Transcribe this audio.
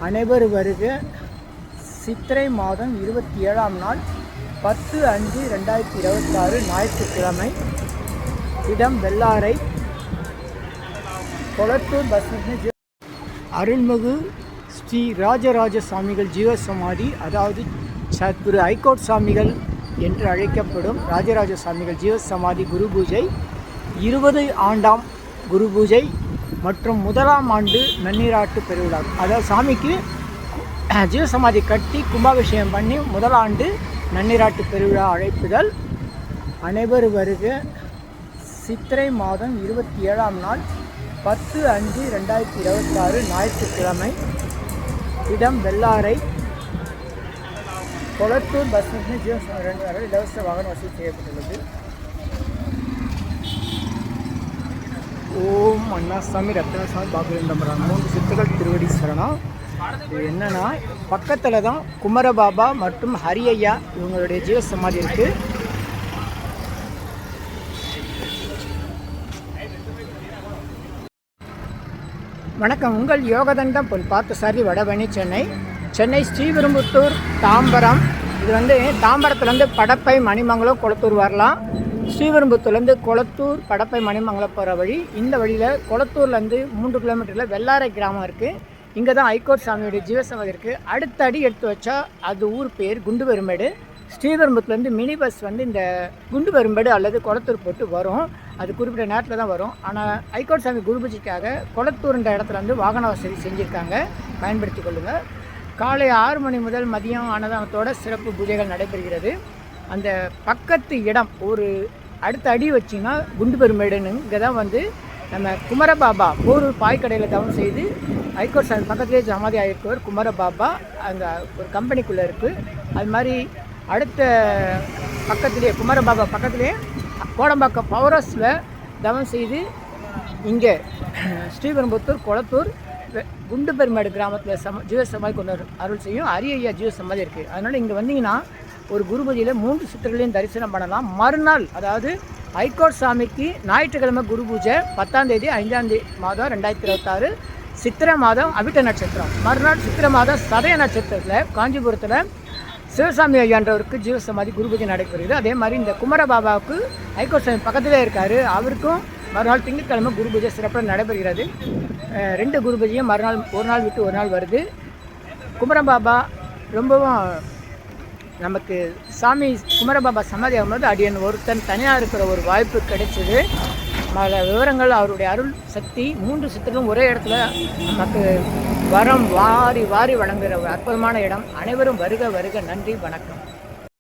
அனைவரும் வருக. சித்திரை மாதம் 27ஆம் நாள் 10/5/2026 ஞாயிற்றுக்கிழமை. இடம் வெள்ளாரை, கொளத்தூர் பஸ் ஸ்டாண்ட். அருள்மிகு ஸ்ரீ ராஜராஜ சாமிகள் ஜீவசமாதி, அதாவது சத்குரு ஹைகோர்ட் சாமிகள் என்று அழைக்கப்படும் ராஜராஜ சாமிகள் ஜீவசமாதி குரு பூஜை 20 ஆண்டாம் குரு பூஜை மற்றும் 1ஆம் ஆண்டு நன்னீராட்டு பெருவிழா. அதாவது சாமிக்கு ஜீவசமாதி கட்டி கும்பாபிஷேகம் பண்ணி 1 ஆண்டு நன்னீராட்டு பெருவிழா அழைப்புதல். அனைவரும் வருக. சித்திரை மாதம் 27ஆம் நாள் 10/5/2026 ஞாயிற்றுக்கிழமை. இடம் வெள்ளாரை, கொளத்தூர் பஸ் ஸ்டாண்ட். ஜீவசமாதி 2 இலவச வாகன வசதி செய்யப்பட்டுள்ளது. ஓம் அண்ணாசாமி, ரத்னசாமி, பாபுரந்தம்பரம் 3 சித்துகள் திருவடி சரணம். இது என்னன்னா, பக்கத்தில் தான் குமரபாபா மற்றும் ஹரியய்யா இவங்களுடைய ஜீவசமாதி இருக்குது. வணக்கம், உங்கள் யோகதண்டம் பொன் பார்த்தசாரி, வடபழனி, சென்னை ஸ்ரீபெரும்புத்தூர், தாம்பரம். இது தாம்பரத்துலேருந்து படப்பை, மணிமங்கலம், கொளத்தூர் வரலாம். ஸ்ரீபெரும்புத்தூர்லேருந்து கொளத்தூர், படப்பை, மணிமங்கலம் போகிற வழி. இந்த வழியில் கொளத்தூர்லேருந்து 3 கிலோமீட்டரில் வெள்ளாரை கிராமம் இருக்குது. இங்கே தான் ஹைகோர்ட் சாமியுடைய ஜீவசமாதி இருக்குது. அடுத்த அடி எடுத்து வச்சா அது ஊர் பேர் குண்டுபெரும்பேடு. ஸ்ரீபெரும்புத்தூர்லேருந்து மினி பஸ் இந்த குண்டுபெரும்பேடு அல்லது கொளத்தூர் போட்டு வரும். அது குறிப்பிட்ட நேரத்தில் தான் வரும். ஆனால் ஹைகோர்ட் சாமி குரு பூஜைக்காக கொளத்தூர்ன்ற இடத்துல வாகன வசதி செஞ்சுருக்காங்க, பயன்படுத்தி கொள்ளுங்கள். காலை 6 மணி முதல் மதியம் அன்னதானத்தோட சிறப்பு பூஜைகள் நடைபெறுகிறது. அந்த பக்கத்து இடம் ஒரு அடுத்த அடி வச்சிங்கன்னா குண்டுபெரும்பேடுன்னு. இங்கே தான் நம்ம குமரபாபா போரூர் பாய்க்கடையில் தவம் செய்து ஹைகோர்ட் சாமி பக்கத்துலேயே சமாதி ஆகிருக்கவர் குமரபாபா அங்கே ஒரு கம்பெனிக்குள்ளே இருக்குது. அது மாதிரி அடுத்த பக்கத்துலேயே குமரபாபா பக்கத்துலேயே கோடம்பாக்கம் பவர் ஹவுஸில் தவம் செய்து இங்கே ஸ்ரீபெரும்புத்தூர், கொளத்தூர், குண்டுபெருமேடு கிராமத்தில் ஜீவசமாதி கொண்டு அருள் செய்யும் ஹரியய்யா ஜீவசமாதி இருக்குது. அதனால் இங்கே வந்தீங்கன்னா ஒரு குரு பூஜையில் 3 சித்தர்களையும் தரிசனம் பண்ணலாம். மறுநாள், அதாவது ஹைகோர்ட் சாமிக்கு ஞாயிற்றுக்கிழமை குரு பூஜை 10ஆம் தேதி 5ஆம் மாதம் 2026 சித்திரை மாதம் அவிட்ட நட்சத்திரம். மறுநாள் சித்திரை மாதம் சதய நட்சத்திரத்தில் காஞ்சிபுரத்தில் சிவசாமி ஐயான்றவருக்கு ஜீவசமாதி குரு பூஜை நடைபெறுகிறது. அதே மாதிரி இந்த குமரபாபாவுக்கு ஹைகோர்ட் சாமி பக்கத்திலே இருக்கார், அவருக்கும் மறுநாள் திங்கட்கிழமை குரு பூஜை சிறப்பாக நடைபெறுகிறது. 2 குரு பூஜையும் மறுநாள், ஒரு நாள் விட்டு ஒரு நாள் வருது. குமரபாபா ரொம்பவும் நமக்கு சாமி குமரபாபா சமாதி ஆகும்போது அடியன் ஒருத்தன் தனியாக இருக்கிற ஒரு வாய்ப்பு கிடைச்சிது. பல விவரங்கள், அவருடைய அருள் சக்தி, 3 சித்தர்களும் ஒரே இடத்துல நமக்கு வரம் வாரி வாரி வழங்குகிற ஒரு அற்புதமான இடம். அனைவரும் வருக வருக. நன்றி, வணக்கம்.